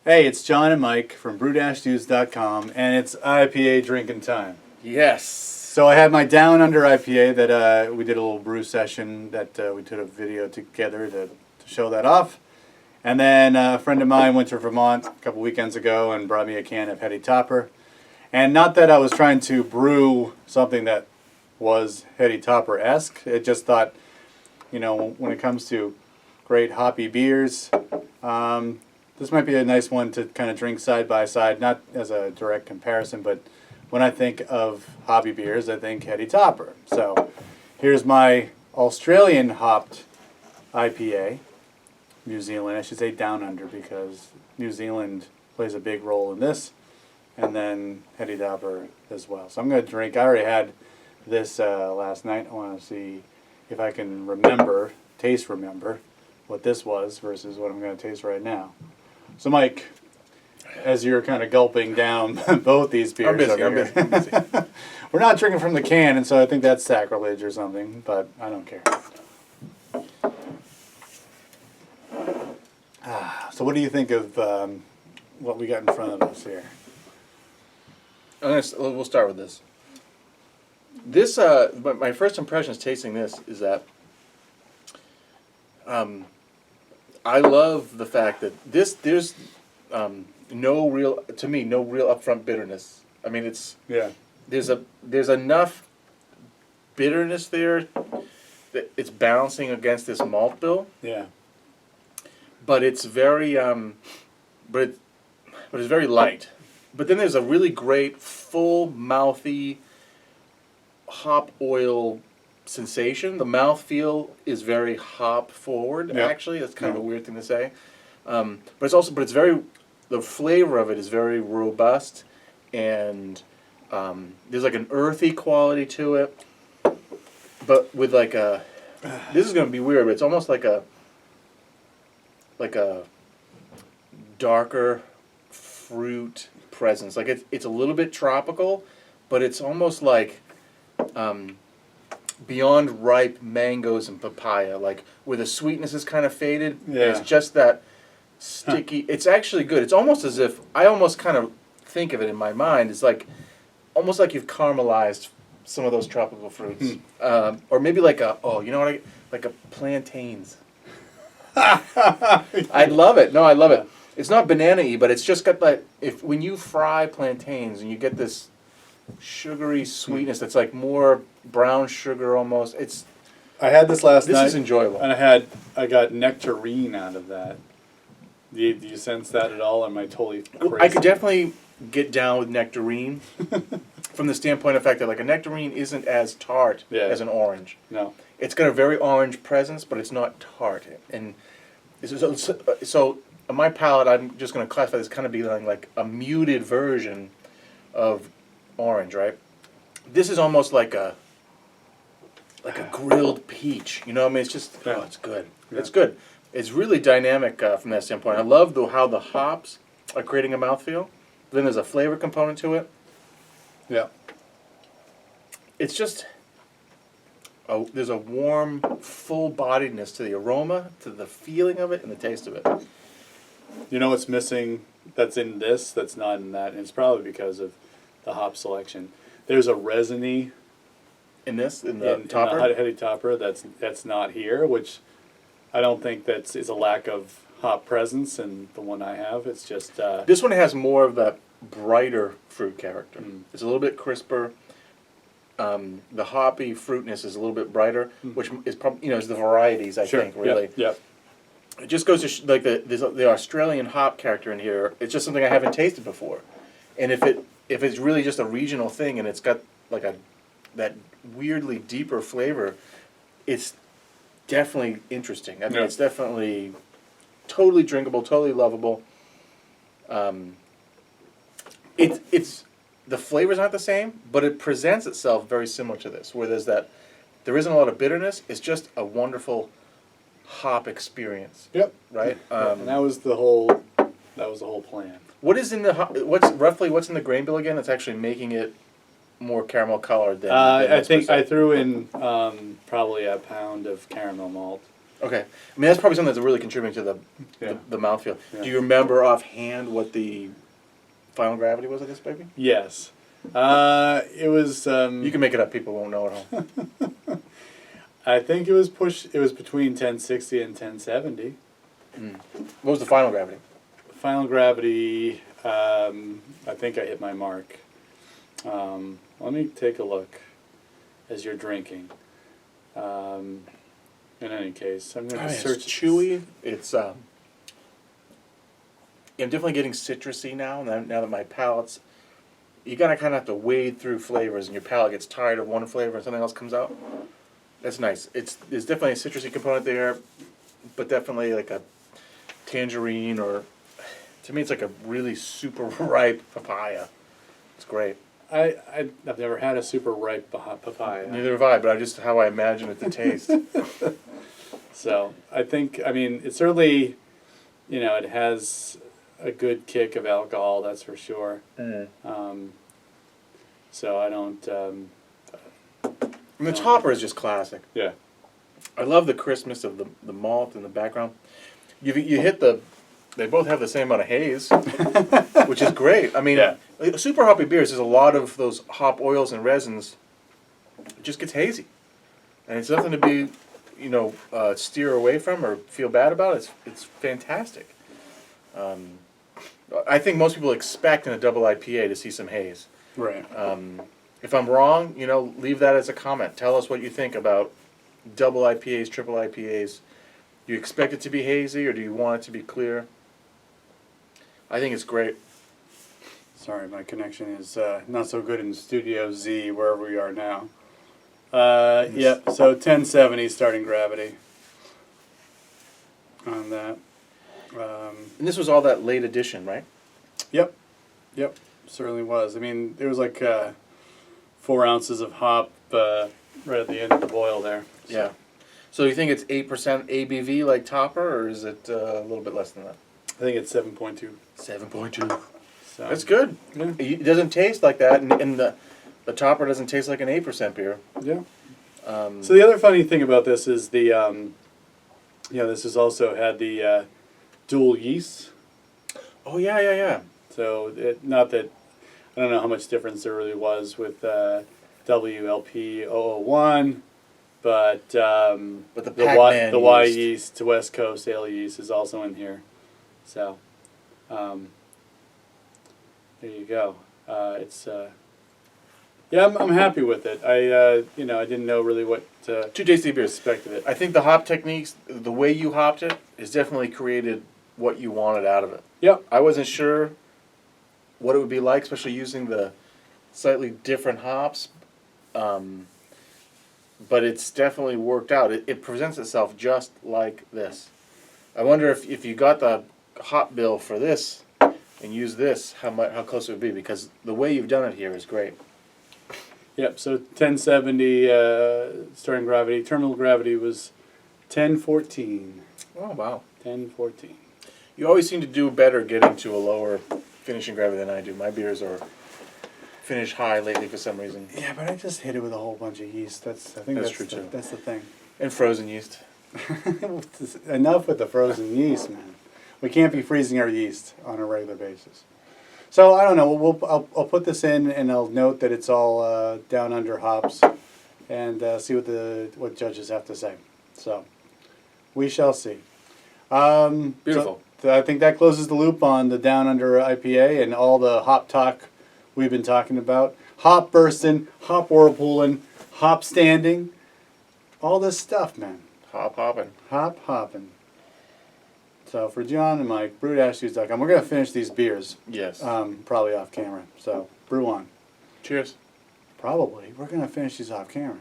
Hey, it's John and Mike from brew-juice.com, and it's IPA drinking time. Yes. So I had my Down Under IPA that we did a little brew session that we did a video together to show that off. And then a friend of mine went to Vermont a couple weekends ago and brought me a can of Heady Topper. And not that I was trying to brew something that was Heady Topper-esque. It just thought, you know, when it comes to great hoppy beers, this might be a nice one to kind of drink side by side, not as a direct comparison, but when I think of hoppy beers, I think Heady Topper. So here's my Australian hopped IPA, New Zealand. I should say Down Under because New Zealand plays a big role in this, and then Heady Topper as well. So I'm going to drink. I already had this last night. I want to see if I can remember what this was versus what I'm going to taste right now. So, Mike, as you're kind of gulping down both these beers, I'm busy. We're not drinking from the can, and so I think that's sacrilege or something, but I don't care. So what do you think of what we got in front of us here? We'll start with this. This, my first impressions tasting this is that I love the fact that there's no real upfront bitterness. I mean, there's enough bitterness there that it's balancing against this malt bill. Yeah. But it's very but it's very light. But then there's a really great full mouthy hop oil sensation. The mouthfeel is very hop forward. Yep. Actually, that's kind of a weird thing to say. But it's very, the flavor of it is very robust, and there's like an earthy quality to it. But with like a, this is going to be weird, but it's almost like a darker fruit presence. Like it's a little bit tropical, but it's almost like beyond ripe mangoes and papaya, like where the sweetness is kind of faded. Yeah. It's just that sticky. It's actually good. It's almost as if I almost kind of think of it in my mind. It's like almost like you've caramelized some of those tropical fruits, or maybe like like a plantains. I love it. No, I love it. It's not banana-y, but it's just got that. When you fry plantains and you get this sugary sweetness that's like more brown sugar almost. I had this last night. This is enjoyable. And I got nectarine out of that. Do you sense that at all? Am I totally crazy? I could definitely get down with nectarine from the standpoint of the fact that like a nectarine isn't as tart as an orange. No. It's got a very orange presence, but it's not tart. And so on my palate, I'm just going to classify this kind of being like a muted version of orange, right? This is almost like a grilled peach. You know what I mean? It's just it's good. Yeah. It's good. It's really dynamic from that standpoint. I love how the hops are creating a mouthfeel. Then there's a flavor component to it. Yeah. It's just there's a warm, full-bodiedness to the aroma, to the feeling of it, and the taste of it. You know what's missing that's in this that's not in that? And it's probably because of the hop selection. There's a resiny in the topper? In the Heady Topper that's not here, which I don't think it's a lack of hop presence in the one I have. It's just this one has more of that brighter fruit character. It's a little bit crisper. The hoppy fruitness is a little bit brighter, which is probably is the varieties I think really. Yep. It just goes to like the Australian hop character in here. It's just something I haven't tasted before, and if it's really just a regional thing and it's got like that weirdly deeper flavor, it's definitely interesting. I mean, it's definitely totally drinkable, totally lovable. It's the flavor's not the same, but it presents itself very similar to this, where there isn't a lot of bitterness. It's just a wonderful hop experience. Yep. Right. And that was the whole plan. What's in the grain bill again? That's actually making it more caramel colored than I think I threw in probably a pound of caramel malt. Okay. I mean, that's probably something that's really contributing to Yeah. the mouthfeel. Yeah. Do you remember offhand what the final gravity was of this baby? Yes. It was. You can make it up. People won't know at home. I think it was It was between 1060 and 1070. What was the final gravity? Final gravity. I think I hit my mark. Let me take a look as you're drinking. In any case, I'm going to search. It's chewy. It's I'm definitely getting citrusy now. Now that my palate's, you gotta kind of have to wade through flavors, and your palate gets tired of one flavor, and something else comes out. That's nice. There's definitely a citrusy component there, but definitely like a tangerine, or to me, it's like a really super ripe papaya. It's great. I've never had a super ripe papaya. Neither have I, but I just how I imagine it to taste. So I think, I mean, it certainly, it has a good kick of alcohol, that's for sure. So I don't. And the topper is just classic. Yeah. I love the crispness of the malt in the background. You hit they both have the same amount of haze, which is great. I mean, Yeah. super hoppy beers, there's a lot of those hop oils and resins. It just gets hazy. And it's nothing to be, steer away from or feel bad about. It's fantastic. I think most people expect in a double IPA to see some haze. Right. If I'm wrong, leave that as a comment. Tell us what you think about double IPAs, triple IPAs. Do you expect it to be hazy, or do you want it to be clear? I think it's great. Sorry, my connection is not so good in Studio Z, wherever we are now. Yeah, so 1070 starting gravity on that. And this was all that late edition, right? Yep, certainly was. I mean, there was like 4 ounces of hop right at the end of the boil there. So. Yeah. So you think it's 8% ABV like Topper, or is it a little bit less than that? I think it's 7.2. 7.2. So. That's good. Yeah. It doesn't taste like that, and the Topper doesn't taste like an 8% beer. Yeah. So the other funny thing about this is this has also had the dual yeast. Oh yeah. So not that I don't know how much difference there really was with WLP 001, but the Y yeast to West Coast ale yeast is also in here. So there you go. I'm happy with it. I didn't know really what to Two tasty beers. expect of it. I think the hop techniques, the way you hopped it, has definitely created what you wanted out of it. Yep. I wasn't sure what it would be like, especially using the slightly different hops, but it's definitely worked out. It presents itself just like this. I wonder if you got the hop bill for this and used this, how close it would be, because the way you've done it here is great. Yep, so 1070 starting gravity. Terminal gravity was 1014. Oh, wow. 1014. You always seem to do better getting to a lower finishing gravity than I do. My beers are finished high lately for some reason. Yeah, but I just hit it with a whole bunch of yeast. I think That's that's true, too. That's the thing. And frozen yeast. Enough with the frozen yeast, man. We can't be freezing our yeast on a regular basis. So I don't know. I'll put this in and I'll note that it's all down under hops, and see what judges have to say. So we shall see. Beautiful. So I think that closes the loop on the Down Under IPA and all the hop talk we've been talking about. Hop bursting, hop whirlpooling, hop standing, all this stuff, man. Hop hopping. Hop hopping. So for John and Mike, brew-shoes.com, we're going to finish these beers. Yes. Probably off camera. So brew on. Cheers. Probably. We're going to finish these off camera.